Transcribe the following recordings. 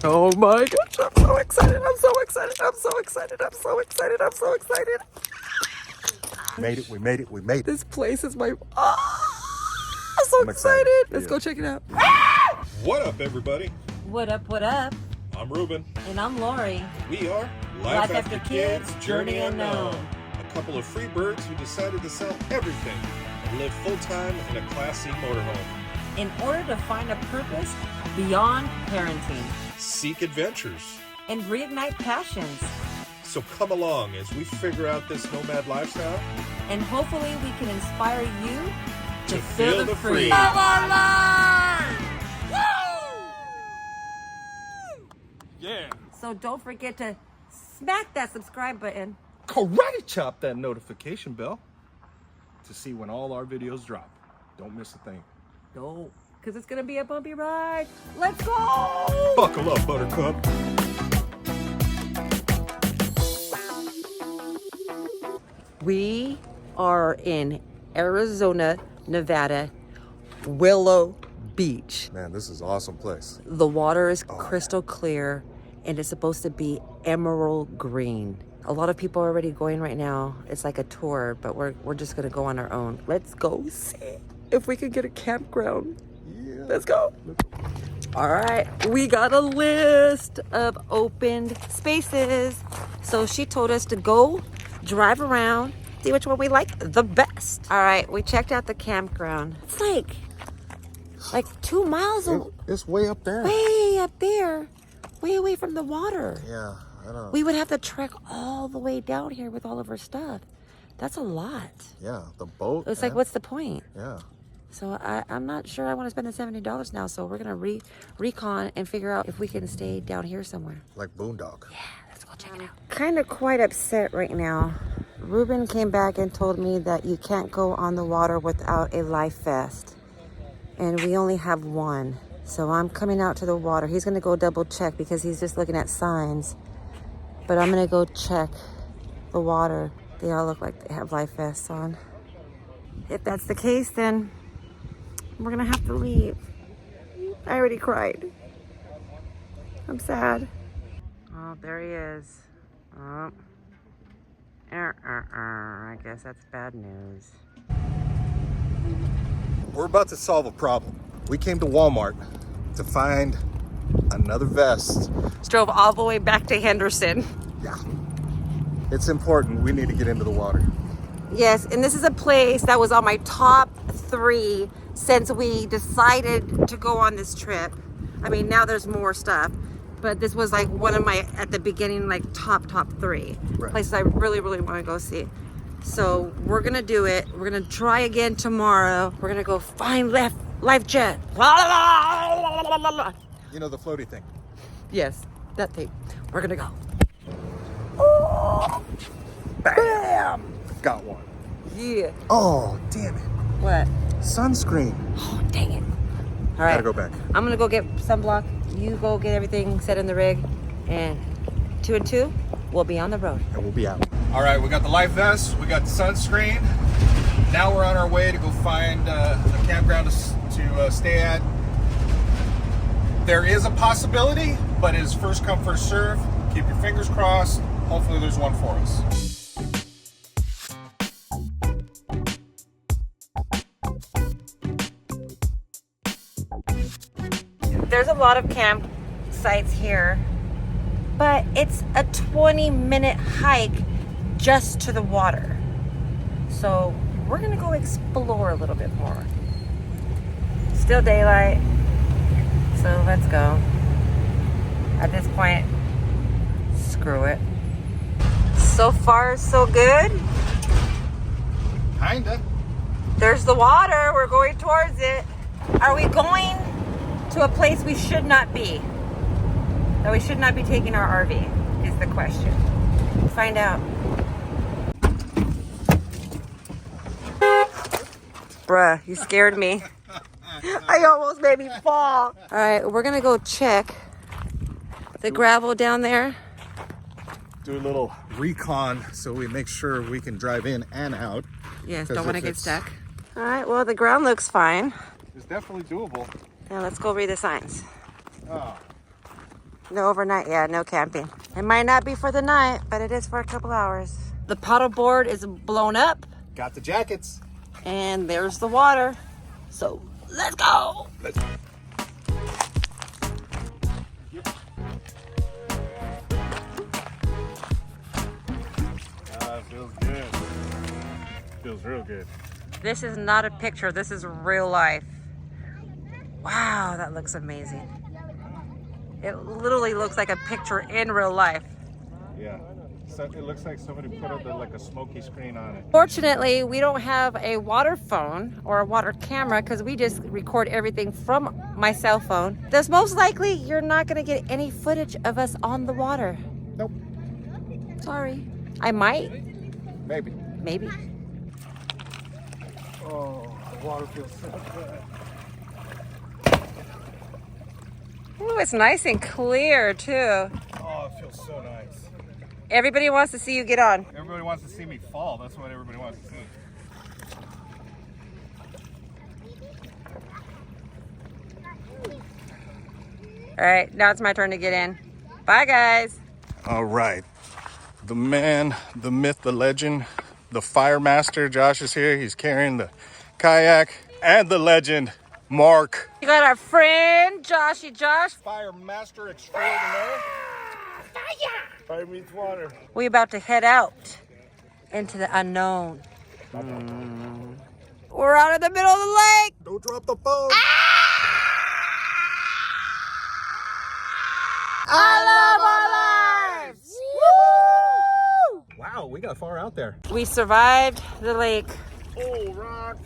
Oh my gosh, I'm so excited. I'm so excited. I'm so excited. I'm so excited. I'm so excited. Made it. We made it. We made it. This place is my... Oh, I'm so excited. Let's go check it out. What up, everybody? What up, what up? I'm Ruben. And I'm Lori. We are Life After Kids, Journey Unknown. A couple of free birds who decided to sell everything and live full-time in a classy motorhome. In order to find a purpose beyond parenting. Seek adventures. And reignite passions. So come along as we figure out this nomad lifestyle. And hopefully we can inspire you to feel the free. Love our life! Yeah. So don't forget to smack that subscribe button. Karate chop that notification bell to see when all our videos drop. Don't miss a thing. Don't, because it's going to be a bumpy ride. Let's go! Buckle up, Buttercup. We are in Arizona, Nevada, Willow Beach. Man, this is an awesome place. The water is crystal clear and it's supposed to be emerald green. A lot of people are already going right now. It's like a tour, but we're just gonna go on our own. Let's go see if we can get a campground. Yeah. Let's go. All right, we got a list of opened spaces. So she told us to go drive around, see which one we like the best. All right, we checked out the campground. It's like 2 miles away. It's way up there. Way up there, way away from the water. Yeah, I know. We would have to trek all the way down here with all of our stuff. That's a lot. Yeah, the boat. It's like, what's the point? Yeah. So I'm not sure I want to spend the $70 now. So we're gonna recon and figure out if we can stay down here somewhere. Like boondogg. Yeah, let's go check it out. Kind of quite upset right now. Ruben came back and told me that you can't go on the water without a life vest. And we only have one. So I'm coming out to the water. He's gonna go double check because he's just looking at signs. But I'm gonna go check the water. They all look like they have life vests on. If that's the case, then we're gonna have to leave. I already cried. I'm sad. Oh, there he is. Oh. I guess that's bad news. We're about to solve a problem. We came to Walmart to find another vest. Drove all the way back to Henderson. Yeah. It's important. We need to get into the water. Yes, and this is a place that was on my top 3 since we decided to go on this trip. I mean, now there's more stuff, but this was like one of my, at the beginning, like top 3 places I really want to go see. So we're gonna do it. We're gonna try again tomorrow. We're gonna go find life jet. You know, the floaty thing. Yes, that thing. We're gonna go. Oh, Bam! Got one. yeah. Oh, damn it. What? Sunscreen. Oh, dang it. All right. Gotta go back. I'm gonna go get sunblock. You go get everything set in the rig, and 2 and 2, we'll be on the road. And we'll be out. All right, we got the life vest, we got the sunscreen. Now we're on our way to go find a campground to stay at. There is a possibility, but it's first come, first serve. Keep your fingers crossed. Hopefully there's one for us. There's a lot of campsites here, but it's a 20-minute hike just to the water. So we're gonna go explore a little bit more. Still daylight, so let's go. At this point, screw it. So far, so good. Kinda. There's the water, we're going towards it. Are we going to a place we should not be? That we should not be taking our RV is the question. Find out. Bruh, you scared me. I almost made me fall. All right, we're gonna go check the gravel down there. Do a little recon so we make sure we can drive in and out. Yes, don't want to get stuck. All right, well, the ground looks fine. It's definitely doable. Now let's go read the signs. Oh. No overnight, yeah, no camping. It might not be for the night, but it is for a couple hours. The paddle board is blown up, Got the jackets. and there's the water. So let's go. Let's Feels good. Feels real good. This is not a picture, this is real life. Wow, that looks amazing. It literally looks like a picture in real life. Yeah. So it looks like somebody put up like a smoky screen on it. Fortunately, we don't have a water phone or a water camera because we just record everything from my cell phone. Thus, most likely, you're not going to get any footage of us on the water. Nope. Sorry. I might. Maybe. Maybe. Oh, the water feels so good. Ooh, it's nice and clear, too. Oh, it feels so nice. Everybody wants to see you get on. Everybody wants to see me fall. That's what everybody wants to see. All right, now it's my turn to get in. Bye, guys. All right. The man, the myth, the legend, the fire master, Josh is here. He's carrying the kayak, and the legend, Mark. You got our friend, Josh. Fire master extraordinaire. Fire meets water. We about to head out into the unknown. We're out in the middle of the lake. Don't drop the phone. I love our lives. Woo! Wow, we got far out there. We survived the lake. Oh, rock.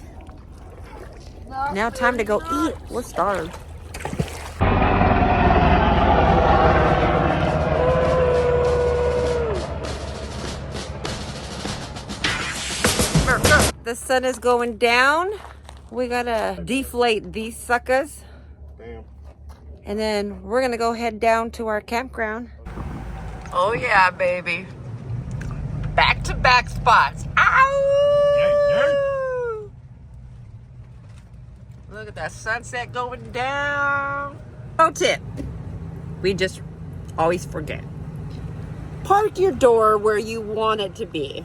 Now time to go eat. We're starved. The sun is going down. We gotta deflate these suckers. Damn. And then we're gonna go head down to our campground. Oh yeah, baby. Back-to-back spots. Ow! Look at that sunset going down. Pro tip. We just always forget. Park your door where you want it to be.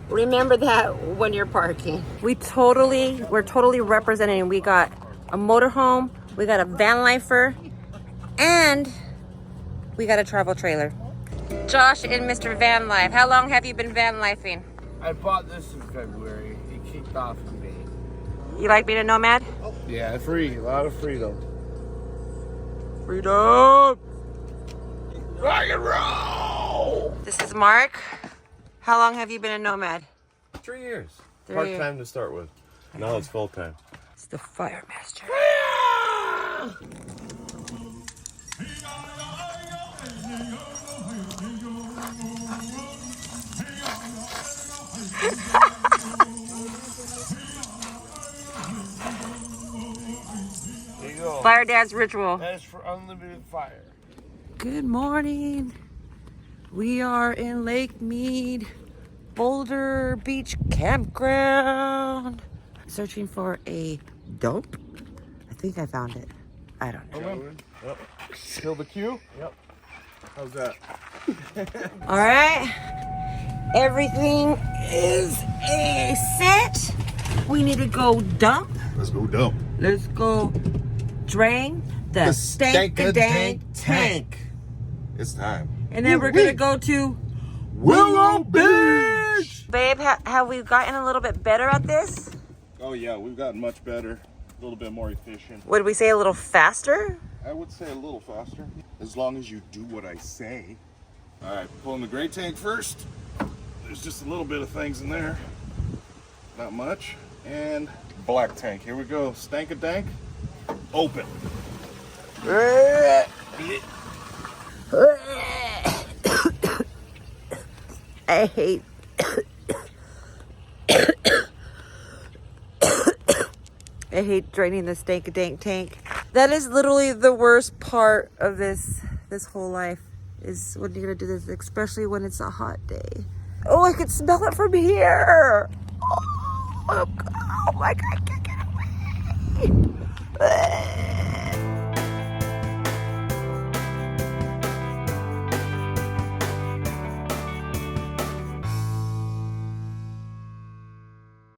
Remember that when you're parking. We're totally representing. We got a motorhome, we got a van lifer, and we got a travel trailer. Josh and Mr. Van Life, how long have you been van lifing? I bought this in February. It kicked off in May. You like being a nomad? Yeah, free. A lot of freedom. Freedom! Rock and roll! This is Mark. How long have you been a nomad? 3 years. 3 Part years. time to start with. Now it's full time. It's the Fire Master. There you go. Fire dance ritual. That is for unlimited fire. Good morning. We are in Lake Mead, Boulder Beach Campground. Searching for a dump. I think I found it. I don't know. Yep. Kill the queue? Yep. How's that? All right. Everything is set. We need to go dump. Let's go dump. Let's go drain the stank-a-dank tank. It's time. And then we're going to go to Willow Beach! Babe, have we gotten a little bit better at this? Oh yeah, we've gotten much better. A little bit more efficient. Would we say a little faster? I would say a little faster, as long as you do what I say. All right, pulling the gray tank first. There's just a little bit of things in there. Not much. And black tank. Here we go. Stank-a-dank. Open. I hate I hate draining the stank-a-dank tank. That is literally the worst part of this whole life, is when you're gonna do this, especially when it's a hot day. Oh, I can smell it from here. Oh my God, I can't get away.